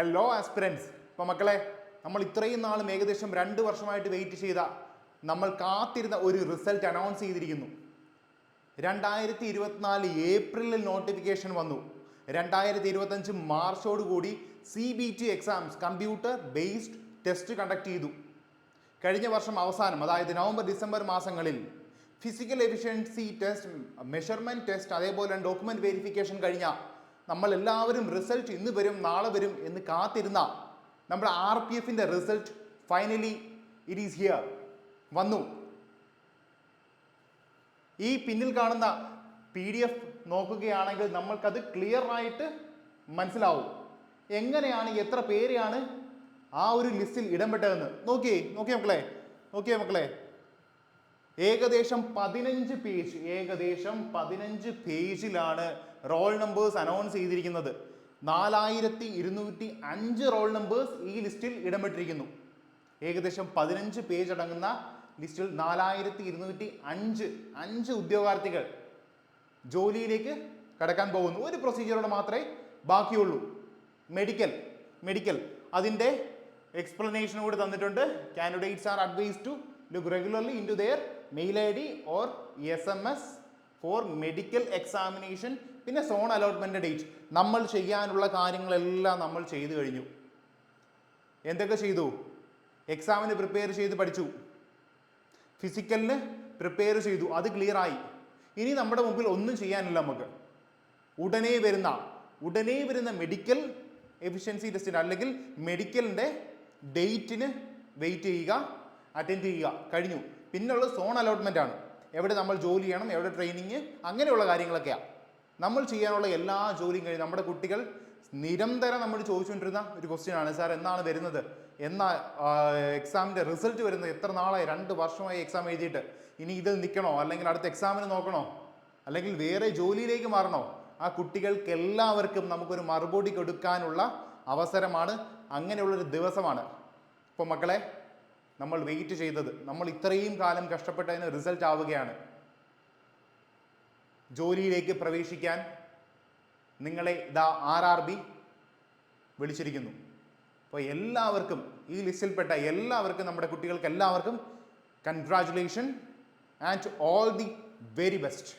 Hello aspirants. ഇപ്പോൾ മക്കളെ, നമ്മൾ ഇത്രയും നാളും ഏകദേശം 2 വർഷമായിട്ട് വെയിറ്റ് ചെയ്ത, നമ്മൾ കാത്തിരുന്ന ഒരു റിസൾട്ട് അനൗൺസ് ചെയ്തിരിക്കുന്നു. 2024 ഏപ്രിലിൽ നോട്ടിഫിക്കേഷൻ വന്നു. 2025 മാർച്ചോടുകൂടി CBT exams computer based test conduct ചെയ്തു. കഴിഞ്ഞ വർഷം അവസാനം, അതായത് നവംബർ ഡിസംബർ മാസങ്ങളിൽ physical efficiency test, measurement test, അതേപോലെ ഡോക്യുമെൻറ്റ് വെരിഫിക്കേഷൻ കഴിഞ്ഞ നമ്മളെല്ലാവരും റിസൾട്ട് ഇന്ന് വരും നാളെ വരും എന്ന് കാത്തിരുന്ന നമ്മുടെ RPF result finally it is here, വന്നു. ഈ പിന്നിൽ കാണുന്ന PDF നോക്കുകയാണെങ്കിൽ നമ്മൾക്കത് ക്ലിയർ ആയിട്ട് മനസ്സിലാവും എങ്ങനെയാണ്, എത്ര പേരെയാണ് ആ ഒരു ലിസ്റ്റിൽ ഇടംപെട്ടതെന്ന്. നോക്കിയേ മക്കളെ, ഏകദേശം 15 പേജിലാണ് റോൾ നമ്പേഴ്സ് അനൗൺസ് ചെയ്തിരിക്കുന്നത്. 4205 റോൾ നമ്പേഴ്സ് ഈ ലിസ്റ്റിൽ ഇടംപെട്ടിരിക്കുന്നു. ഏകദേശം 15 പേജ് അടങ്ങുന്ന ലിസ്റ്റിൽ 4205 ഉദ്യോഗാർത്ഥികൾ ജോലിയിലേക്ക് കടക്കാൻ പോകുന്നു. ഒരു പ്രൊസീജിയറോടെ മാത്രമേ ബാക്കിയുള്ളൂ. മെഡിക്കൽ അതിൻ്റെ എക്സ്പ്ലനേഷൻ കൂടി തന്നിട്ടുണ്ട്. Candidates are advised to look regularly into their mail ID or SMS for medical examination. പിന്നെ സോൺ അലോട്ട്മെൻറ്റ് ഡേറ്റ്. നമ്മൾ ചെയ്യാനുള്ള കാര്യങ്ങളെല്ലാം നമ്മൾ ചെയ്തു കഴിഞ്ഞു. എന്തൊക്കെ ചെയ്തു? എക്സാമിന് പ്രിപ്പയർ ചെയ്ത് പഠിച്ചു, ഫിസിക്കലിന് പ്രിപ്പയർ ചെയ്തു, അത് ക്ലിയറായി. ഇനി നമ്മുടെ മുമ്പിൽ ഒന്നും ചെയ്യാനില്ല. നമുക്ക് ഉടനെ വരുന്ന മെഡിക്കൽ എഫിഷ്യൻസി ടെസ്റ്റിന് അല്ലെങ്കിൽ മെഡിക്കലിൻ്റെ ഡേറ്റിന് വെയിറ്റ് ചെയ്യുക, അറ്റൻഡ് ചെയ്യുക, കഴിഞ്ഞു. പിന്നുള്ള സോൺ അലോട്ട്മെൻ്റ് ആണ്. എവിടെ നമ്മൾ ജോലി ചെയ്യണം, എവിടെ ട്രെയിനിങ്, അങ്ങനെയുള്ള കാര്യങ്ങളൊക്കെയാണ്. നമ്മൾ ചെയ്യാനുള്ള എല്ലാ ജോലിയും കഴിഞ്ഞ് നമ്മുടെ കുട്ടികൾ നിരന്തരം നമ്മൾ ചോദിച്ചുകൊണ്ടിരുന്ന ഒരു ക്വസ്റ്റ്യൻ ആണ്, സാർ എന്നാണ് വരുന്നത്, എന്നാ എക്സാമിൻ്റെ റിസൾട്ട് വരുന്നത്, എത്ര നാളായി, 2 വർഷമായി എക്സാം എഴുതിയിട്ട്, ഇനി ഇതിൽ നിൽക്കണോ, അല്ലെങ്കിൽ അടുത്ത എക്സാമിന് നോക്കണോ, അല്ലെങ്കിൽ വേറെ ജോലിയിലേക്ക് മാറണോ? ആ കുട്ടികൾക്ക് എല്ലാവർക്കും നമുക്കൊരു മറുപടി കൊടുക്കാനുള്ള അവസരമാണ്, അങ്ങനെയുള്ളൊരു ദിവസമാണ്. ഇപ്പോൾ മക്കളെ, നമ്മൾ വെയിറ്റ് ചെയ്തത്, നമ്മൾ ഇത്രയും കാലം കഷ്ടപ്പെട്ടതിന് റിസൾട്ട് ആവുകയാണ്. ജോലിയിലേക്ക് പ്രവേശിക്കാൻ നിങ്ങളെ RRB വിളിച്ചിരിക്കുന്നു. അപ്പോൾ എല്ലാവർക്കും, ഈ ലിസ്റ്റിൽപ്പെട്ട എല്ലാവർക്കും, നമ്മുടെ കുട്ടികൾക്ക് എല്ലാവർക്കും congratulation and all the very best.